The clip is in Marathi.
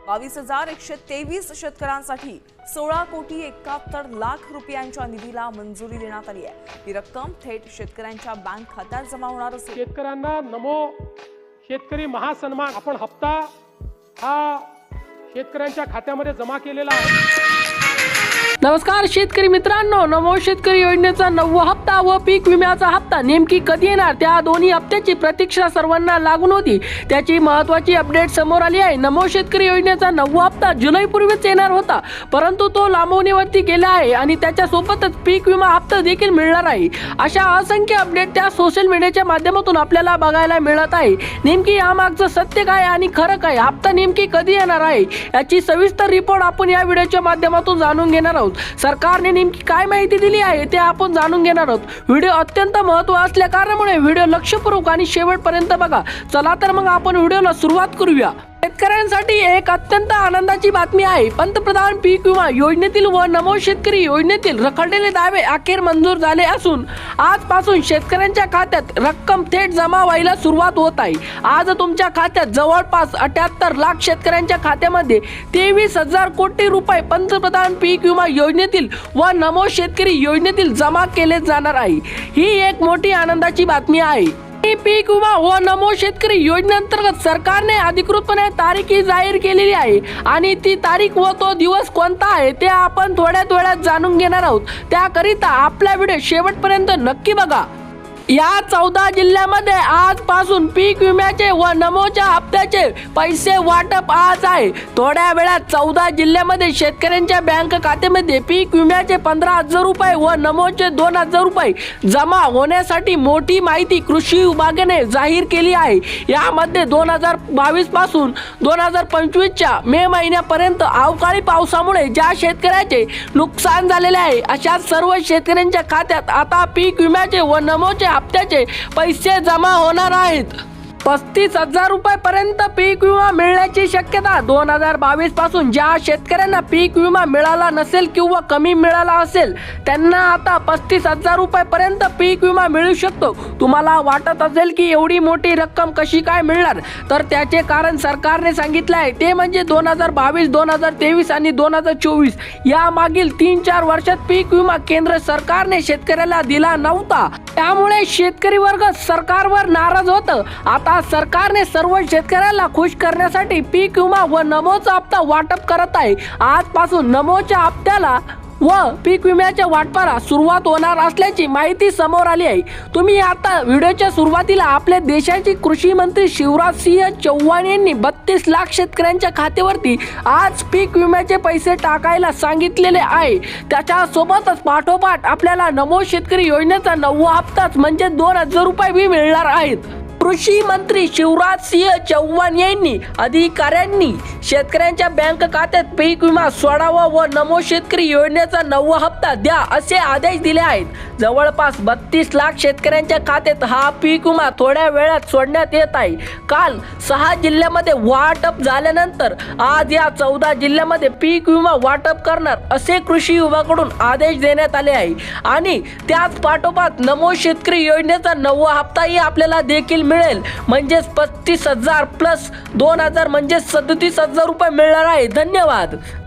22,123 शेतकऱ्यांसाठी 16,71,00,000 रुपयांच्या निधीला मंजुरी देण्यात आली आहे। ही रक्कम थेट शेतकऱ्यांच्या बँक खात्यात जमा होणार असून शेतकऱ्यांना नमो शेतकरी महासन्मान आपण हप्ता हा शेतकऱ्यांच्या खात्यामध्ये जमा केलेला आहे। नमस्कार शेतकरी मित्रांनो, नमो शेतकरी योजनेचा 9वा हप्ता व पीक विम्याचा हप्ता नेमकी कधी येणार त्या दोन्ही हप्त्याची प्रतीक्षा सर्वांना लागून होती। त्याची महत्त्वाची अपडेट समोर आली आहे। नमो शेतकरी योजनेचा 9वा हप्ता जुलैपूर्वीच येणार होता, परंतु तो लांबवणीवरती गेला आहे आणि त्याच्या सोबतच पीक विमा हप्ता देखील मिळणार आहे। अशा असंख्य अपडेट त्या सोशल मीडियाच्या माध्यमातून आपल्याला बघायला मिळत आहे। नेमकी यामागचं सत्य काय आणि खरं काय, हप्ता नेमकी कधी येणार आहे याची सविस्तर रिपोर्ट आपण या व्हिडिओच्या माध्यमातून जाणून घेणार आहोत। सरकारने नेमकी काय माहिती दिली आहे ते आपण जाणून घेणार आहोत। व्हिडिओ अत्यंत महत्त्वाचा असल्या कारणामुळे व्हिडिओ लक्षपूर्वक आणि शेवटपर्यंत बघा। चला तर मग आपण व्हिडिओला सुरुवात करूया। शेतकऱ्यांसाठी एक अत्यंत आनंदाची बातमी आहे। पंतप्रधान पीक विमा योजनेतील व नमो शेतकरी योजनेतील रखडलेले दावे अखेर मंजूर झाले असून आजपासून शेतकऱ्यांच्या खात्यात रक्कम थेट जमा व्हायला सुरुवात होत आहे। आज तुमच्या खात्यात जवळपास 78 लाख शेतकऱ्यांच्या खात्यामध्ये 23,000 कोटी रुपये पंतप्रधान पीक विमा योजनेतील व नमो शेतकरी योजनेतील जमा केले जाणार आहे। ही एक मोठी आनंदाची बातमी आहे। पीक विमा व नमो शेतकरी योजनेअंतर्गत सरकारने अधिकृतपणे तारीख जाहीर केलेली आहे आणि ती तारीख व तो दिवस कोणता आहे ते आपण थोड्याच वेळात जाणून घेणार आहोत। त्याकरिता आपला व्हिडिओ शेवटपर्यंत नक्की बघा। या 14 जिल्ह्यामध्ये आजपासून पीक विम्याचे व नमोच्या हप्त्याचे पैसे वाटप आज आहे। थोड्या वेळात 14 जिल्ह्यामध्ये शेतकऱ्यांच्या बँक खात्यामध्ये पीक विम्याचे 15,000 रुपये व नमोचे 2,000 रुपये जमा होण्यासाठी मोठी माहिती कृषी विभागाने जाहीर केली आहे। यामध्ये 2022 पासून 2025च्या मे महिन्यापर्यंत अवकाळी पावसामुळे ज्या शेतकऱ्याचे नुकसान झालेले आहे अशा सर्व शेतकऱ्यांच्या खात्यात आता पीक विम्याचे व नमोचे हप्त्याचे पैसे जमा होणार आहेत। 35,000 रुपयापर्यंत पीक विमा मिळण्याची शक्यता। 2022 पासून ज्या शेतकऱ्यांना पीक विमा मिळाला नसेल किंवा कमी मिळाला असेल त्यांना आता 35,000 रुपयापर्यंत पीक विमा मिळू शकतो। तुम्हाला वाटत असेल की एवढी मोठी रक्कम कशी काय मिळणार, तर त्याचे कारण सरकारने सांगितले आहे। ते म्हणजे 2022, 2023 आणि 2024 या मागील 3-4 वर्षात पीक विमा केंद्र सरकारने शेतकऱ्याला दिला नव्हता। त्यामुळे शेतकरी वर्ग सरकारवर नाराज होतं। आता सरकारने सर्व शेतकऱ्याला खुश करण्यासाठी पीक विमा व नमोचा हप्ता वाटप करत आहे। आजपासून नमोच्या हप्त्याला व पीक विम्याच्या वाटपाला सुरुवात होणार असल्याची माहिती समोर आली आहे। तुम्ही आता व्हिडिओच्या सुरुवातीला आपल्या देशाचे कृषी मंत्री शिवराज सिंह चौहान यांनी 32 लाख शेतकऱ्यांच्या खात्यावरती आज पीक विम्याचे पैसे टाकायला सांगितलेले आहे। त्याच्या सोबतच पाठोपाठ आपल्याला नमो शेतकरी योजनेचा 9वा हप्ताच म्हणजे 2,000 रुपये बी मिळणार आहेत। कृषी मंत्री शिवराज सिंह चौहान यांनी अधिकाऱ्यांनी शेतकऱ्यांच्या बँक खात्यात पीक विमा सोडावा व नमो शेतकरी योजनेचा 9वा हप्ता द्या असे आदेश दिले आहेत। जवळपास 32 लाख शेतकऱ्यांच्या खात्यात हा पीक विमा थोड्या वेळात सोडण्यात येत आहे। काल 6 जिल्ह्यामध्ये वाटप झाल्यानंतर आज या 14 जिल्ह्यामध्ये पीक विमा वाटप करणार असे कृषी विभागाकडून आदेश देण्यात आले आहे आणि त्याच पाठोपाठ नमो शेतकरी योजनेचा 9वा हप्ताही आपल्याला देखील मिळेल। म्हणजेच 35,000 प्लस 2,000 म्हणजे 37,000 रुपये मिळणार आहे। धन्यवाद।